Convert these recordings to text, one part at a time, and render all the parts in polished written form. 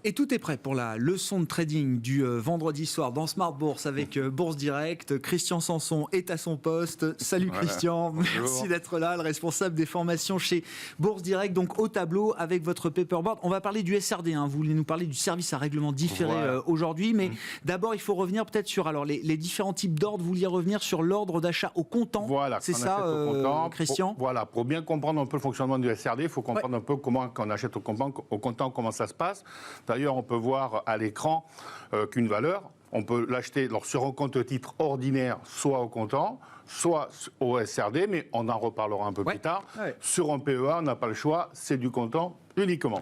Et tout est prêt pour la leçon de trading du vendredi soir dans Smart Bourse avec Bourse Direct. Christian Sanson est à son poste. Salut Christian, merci d'être là, le responsable des formations chez Bourse Direct. Donc au tableau avec votre paperboard. On va parler du SRD, hein. Vous voulez nous parler du service à règlement différé aujourd'hui. Mais d'abord, il faut revenir peut-être sur les différents types d'ordres. Vous vouliez revenir sur l'ordre d'achat au comptant. Voilà, c'est ça, Christian. Pour bien comprendre un peu le fonctionnement du SRD, il faut comprendre un peu comment, quand on achète au comptant, comment ça se passe. D'ailleurs, on peut voir à l'écran qu'une valeur, on peut l'acheter sur un compte titre ordinaire, soit au comptant, soit au SRD, mais on en reparlera un peu plus tard. Sur un PEA, on n'a pas le choix, c'est du comptant uniquement.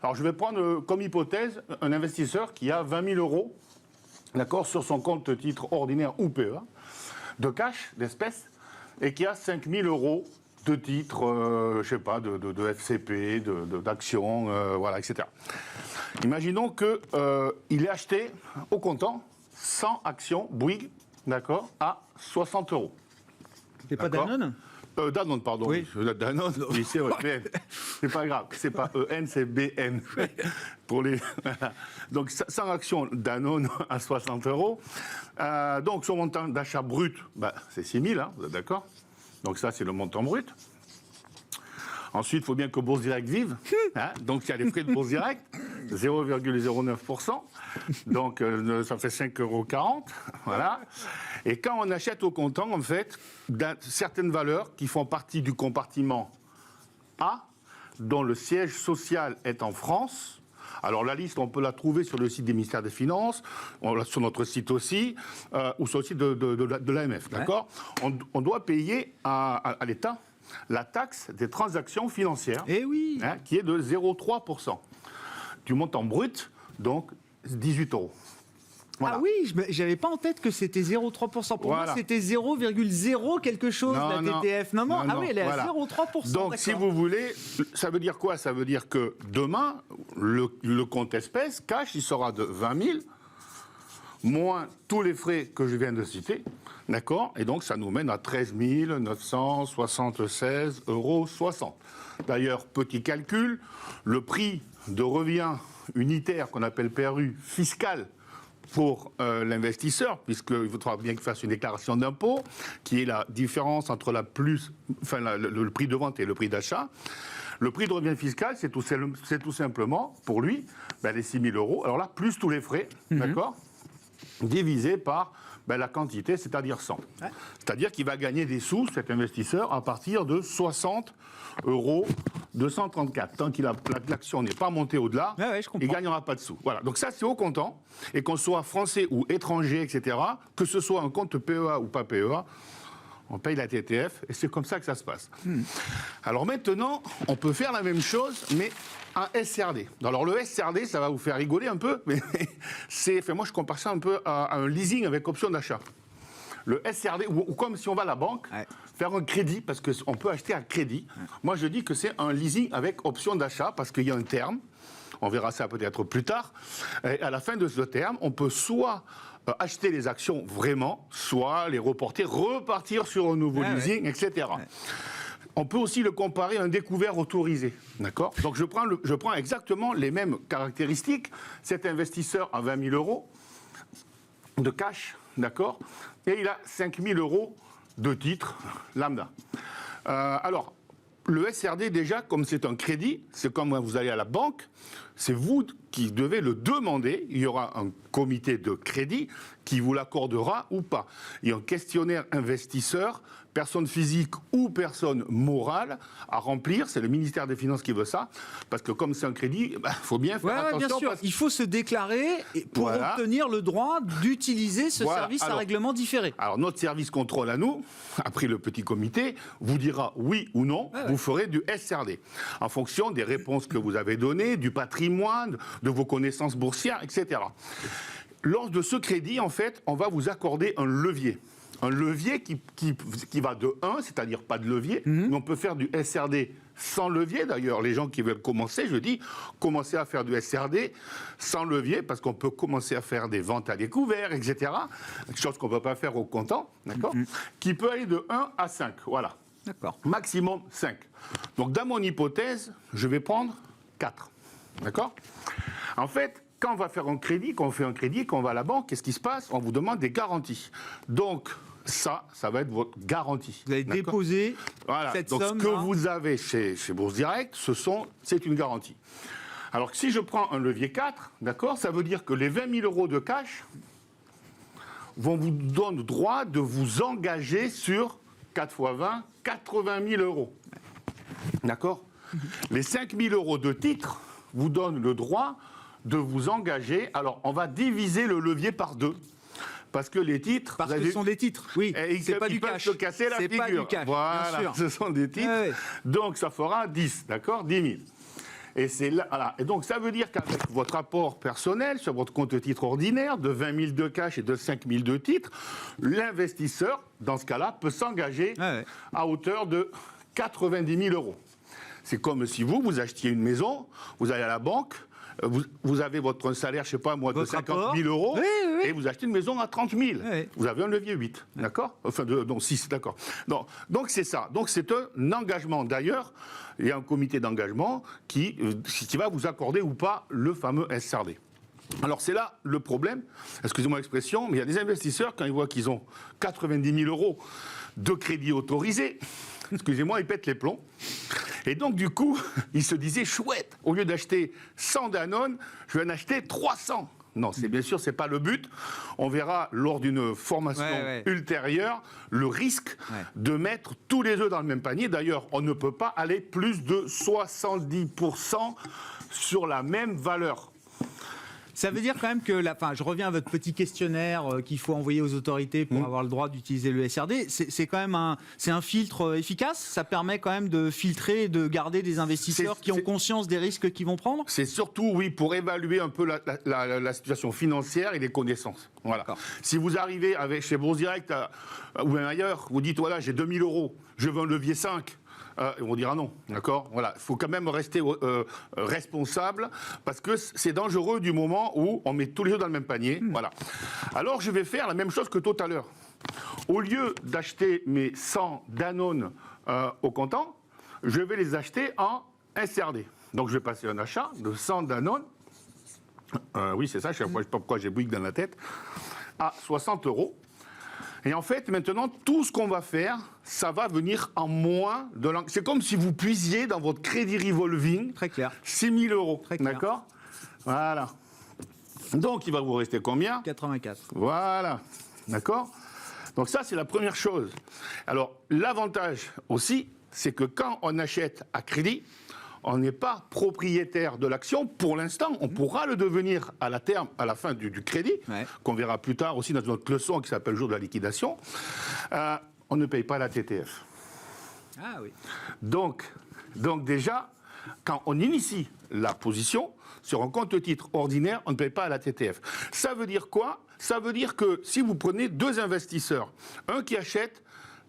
Alors, je vais prendre comme hypothèse un investisseur qui a 20 000 euros, d'accord, sur son compte titre ordinaire ou PEA, de cash, d'espèces, et qui a 5 000 euros de titres, je sais pas, de FCP, d'actions, voilà, etc. Imaginons qu'il ait acheté au comptant 100 actions Bouygues, d'accord, à 60 euros. C'est pas Danone ? Danone, pardon. Oui. Danone, oui, c'est BN. C'est pas grave. C'est pas EN, c'est BN. Pour les... Donc, 100 actions Danone à 60 euros. Donc, son montant d'achat brut, c'est 6 000, hein, vous êtes d'accord ? Donc, ça, c'est le montant brut. Ensuite, il faut bien que Bourse Direct vive. Hein, donc, il y a les frais de Bourse Direct, 0,09%. Donc, ça fait 5,40 €. Voilà. Et quand on achète au comptant, en fait, certaines valeurs qui font partie du compartiment A, dont le siège social est en France. Alors, la liste, on peut la trouver sur le site des ministères des Finances, sur notre site aussi, ou sur le site de l'AMF. D'accord ? On doit payer à l'État la taxe des transactions financières, qui est de 0,3% du montant brut, donc 18 €. Voilà. Ah oui, j'avais pas en tête que c'était 0,3%. Pour moi, c'était 0,0 quelque chose, la TTF. Non, oui, elle est à 0,3%. Donc, si vous voulez, ça veut dire quoi ? Ça veut dire que demain, le compte espèce, cash, il sera de 20 000, moins tous les frais que je viens de citer, d'accord ? Et donc, ça nous mène à 13 976,60 €. D'ailleurs, petit calcul, le prix de revient unitaire qu'on appelle PRU fiscal pour l'investisseur, puisqu'il faudra bien qu'il fasse une déclaration d'impôt, qui est la différence entre le prix de vente et le prix d'achat. Le prix de revient fiscal, c'est tout simplement, pour lui, les 6 000 €. Alors là, plus tous les frais, d'accord ? Divisé par la quantité, c'est-à-dire 100. Ouais. C'est-à-dire qu'il va gagner des sous, cet investisseur, à partir de 60 234. Tant que l'action n'est pas montée au-delà, il ne gagnera pas de sous. Voilà. Donc ça, c'est au comptant. Et qu'on soit français ou étranger, etc., que ce soit un compte PEA ou pas PEA, on paye la TTF, et c'est comme ça que ça se passe. Alors maintenant, on peut faire la même chose, mais un SRD. Alors le SRD, ça va vous faire rigoler un peu, mais moi je compare ça un peu à un leasing avec option d'achat. Le SRD, ou comme si on va à la banque, faire un crédit, parce qu'on peut acheter à crédit. Moi je dis que c'est un leasing avec option d'achat, parce qu'il y a un terme, on verra ça peut-être plus tard, et à la fin de ce terme, on peut soit acheter les actions vraiment, soit les reporter, repartir sur un nouveau leasing, etc. On peut aussi le comparer à un découvert autorisé, d'accord ? Donc je prends exactement les mêmes caractéristiques. Cet investisseur a 20 000 € de cash, d'accord ? Et il a 5 000 € de titres lambda. Alors, le SRD, déjà, comme c'est un crédit, c'est comme quand vous allez à la banque, c'est vous qui devez le demander. Il y aura un comité de crédit qui vous l'accordera ou pas. Il y a un questionnaire investisseur, personne physique ou personne morale, à remplir. C'est le ministère des Finances qui veut ça. Parce que comme c'est un crédit, il faut bien faire attention. Bien sûr. Il faut se déclarer pour obtenir le droit d'utiliser ce service à règlement différé. Alors, notre service contrôle à nous, après le petit comité, vous dira oui ou non, vous ferez du SRD. En fonction des réponses que vous avez données, du patrimoine, de vos connaissances boursières, etc. Lors de ce crédit, en fait, on va vous accorder un levier. Un levier qui va de 1, c'est-à-dire pas de levier, mais on peut faire du SRD sans levier. D'ailleurs, les gens qui veulent commencer, je dis, commencez à faire du SRD sans levier, parce qu'on peut commencer à faire des ventes à découvert, etc. Chose qu'on ne peut pas faire au comptant, d'accord ? Qui peut aller de 1 à 5, voilà. D'accord. Maximum 5. Donc, dans mon hypothèse, je vais prendre 4. D'accord ? En fait, quand on va faire un crédit, qu'on fait un crédit, qu'on va à la banque, qu'est-ce qui se passe? On vous demande des garanties. Donc, ça va être votre garantie. Vous allez déposer cette somme. Donc, ce que vous avez chez Bourse Direct, c'est une garantie. Alors, si je prends un levier 4, d'accord, ça veut dire que les 20 000 euros de cash vont vous donner droit de vous engager sur 4 x 20, 80 000 euros. D'accord? Les 5 000 euros de titres vous donnent le droit de vous engager. Alors, on va diviser le levier par 2. Parce que les titres... Parce que ce sont des titres, oui. C'est pas du cash. Ils peuvent se casser la figure. C'est pas du cash, voilà, bien sûr. Ce sont des titres. Ouais. Donc, ça fera 10, d'accord? 10 000. Et, voilà. Et donc, ça veut dire qu'avec votre apport personnel sur votre compte titre ordinaire de 20 000 de cash et de 5 000 de titres, l'investisseur, dans ce cas-là, peut s'engager à hauteur de 90 000 euros. C'est comme si vous achetiez une maison, vous allez à la banque, vous avez votre salaire, je ne sais pas moi, de 50 000 euros, et vous achetez une maison à 30 000. Oui. Vous avez un levier 8, d'accord? Enfin, non, 6, d'accord. Donc, c'est ça. Donc, c'est un engagement. D'ailleurs, il y a un comité d'engagement qui va vous accorder ou pas le fameux SRD. Alors, c'est là le problème, excusez-moi l'expression, mais il y a des investisseurs, quand ils voient qu'ils ont 90 000 euros de crédit autorisé, excusez-moi, ils pètent les plombs. Et donc, du coup, ils se disaient, chouette, au lieu d'acheter 100 Danone, je vais en acheter 300. Non, bien sûr, ce n'est pas le but. On verra lors d'une formation ultérieure le risque de mettre tous les œufs dans le même panier. D'ailleurs, on ne peut pas aller plus de 70% sur la même valeur. Ça veut dire quand même que, je reviens à votre petit questionnaire qu'il faut envoyer aux autorités pour avoir le droit d'utiliser le SRD. C'est quand même un filtre efficace. Ça permet quand même de filtrer et de garder des investisseurs qui ont conscience des risques qu'ils vont prendre. C'est surtout, oui, pour évaluer un peu la situation financière et les connaissances. Voilà. Si vous arrivez chez Bourse Direct ou même ailleurs, vous dites, voilà, j'ai 2 000 euros, je veux un levier 5. On dira non, d'accord? Voilà, il faut quand même rester responsable parce que c'est dangereux du moment où on met tous les œufs dans le même panier. Voilà. Alors je vais faire la même chose que tout à l'heure. Au lieu d'acheter mes 100 Danone au comptant, je vais les acheter en SRD. Donc je vais passer un achat de 100 Danone. Oui, c'est ça, je ne sais pas pourquoi j'ai Bouygues dans la tête. À 60 euros. Et en fait, maintenant, tout ce qu'on va faire, ça va venir en moins de l'engagement. C'est comme si vous puisiez dans votre crédit revolving 6 000 euros. D'accord? Voilà. Donc, il va vous rester combien? 84. Voilà. D'accord? Donc ça, c'est la première chose. Alors, l'avantage aussi, c'est que quand on achète à crédit, on n'est pas propriétaire de l'action pour l'instant. On pourra le devenir à la fin du crédit, qu'on verra plus tard aussi dans notre leçon qui s'appelle le jour de la liquidation. On ne paye pas la TTF. Ah oui. Donc déjà, quand on initie la position sur un compte titre ordinaire, on ne paye pas la TTF. Ça veut dire quoi? Ça veut dire que si vous prenez 2 investisseurs, un qui achète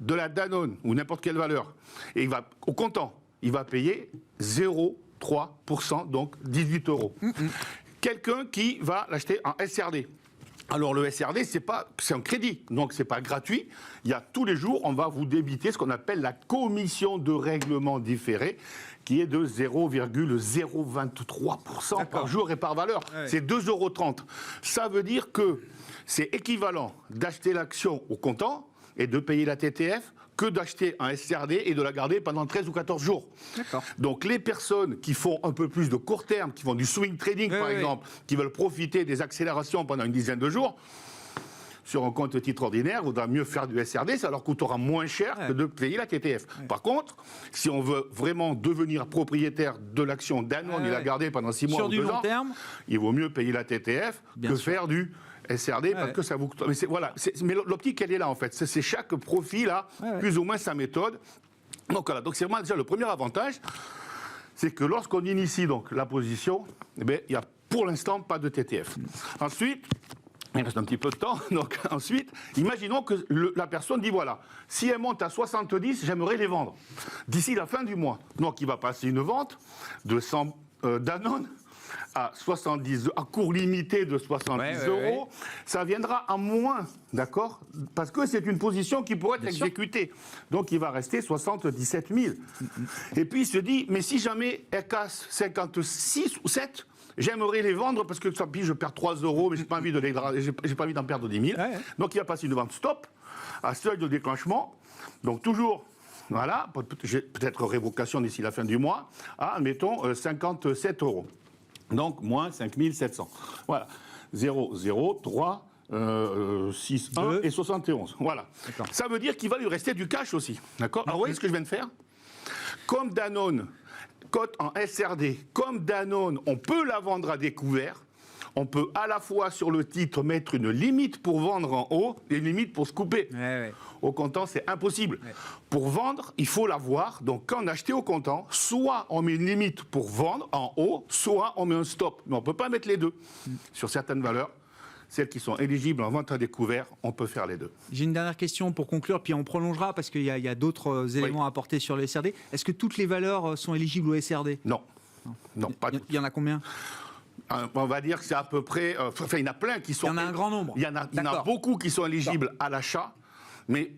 de la Danone ou n'importe quelle valeur, et il va au comptant, il va payer 0,3%, donc 18 euros. Quelqu'un qui va l'acheter en SRD. Alors le SRD, c'est un crédit, donc c'est pas gratuit. Il y a tous les jours, on va vous débiter ce qu'on appelle la commission de règlement différé, qui est de 0,023% par jour et par valeur. C'est 2,30 euros. Ça veut dire que c'est équivalent d'acheter l'action au comptant et de payer la TTF que d'acheter un SRD et de la garder pendant 13 ou 14 jours. Donc les personnes qui font un peu plus de court terme, qui font du swing trading par exemple, qui veulent profiter des accélérations pendant une dizaine de jours, sur un compte titre ordinaire, il vaudra mieux faire du SRD, ça leur coûtera moins cher que de payer la TTF. Par contre, si on veut vraiment devenir propriétaire de l'action Danone et la garder pendant 6 mois ou 2 ans, il vaut mieux payer la TTF que faire du SRD parce que ça vous coûte. Mais l'optique, elle est là en fait. C'est chaque profil a plus ou moins sa méthode. Donc voilà. Donc c'est vraiment déjà le premier avantage, c'est que lorsqu'on initie donc la position, il n'y a pour l'instant pas de TTF. Ensuite, il reste un petit peu de temps. Donc ensuite, imaginons que la personne dit voilà, si elle monte à 70, j'aimerais les vendre d'ici la fin du mois. Donc il va passer une vente de 100 Danone à 70, à cours limité de 70 euros, ça viendra à moins, d'accord? Parce que c'est une position qui pourrait être exécutée. Donc il va rester 77 000. Et puis il se dit, mais si jamais elle casse 56 ou 7, j'aimerais les vendre parce que tant pis, je perds 3 €, mais j'ai pas envie d'en perdre 10 000. Ouais. Donc il va passer une vente stop à seuil de déclenchement. Donc toujours, voilà, peut-être révocation d'ici la fin du mois, à, mettons, 57 €. Donc moins 5 700. Voilà. 0, 0, 3, 6, 1 et 71. Voilà. Ça veut dire qu'il va lui rester du cash aussi. D'accord. Alors vous voyez ce que je viens de faire? Comme Danone cote en SRD, comme Danone, on peut la vendre à découvert. On peut à la fois sur le titre mettre une limite pour vendre en haut et une limite pour se couper. Ouais. Au comptant, c'est impossible. Ouais. Pour vendre, il faut l'avoir. Donc quand on achète au comptant, soit on met une limite pour vendre en haut, soit on met un stop. Mais on ne peut pas mettre les deux. Sur certaines valeurs, celles qui sont éligibles en vente à découvert, on peut faire les deux. J'ai une dernière question pour conclure, puis on prolongera parce qu'il y a d'autres éléments à apporter sur le SRD. Est-ce que toutes les valeurs sont éligibles au SRD ? Non. Non, pas toutes. Il y en a combien ? On va dire que c'est à peu près... Enfin, il y en a plein qui sont... Il y en a un grand nombre. Il y en a beaucoup qui sont éligibles à l'achat, mais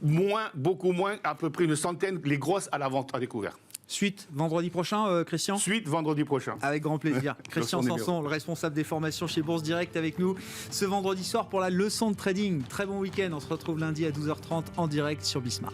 beaucoup moins, à peu près une centaine, les grosses à la vente à découvert. Suite vendredi prochain, Christian ? Suite vendredi prochain. Avec grand plaisir. Christian Sanson, le responsable des formations chez Bourse Direct, avec nous ce vendredi soir pour la leçon de trading. Très bon week-end. On se retrouve lundi à 12h30 en direct sur Bismart.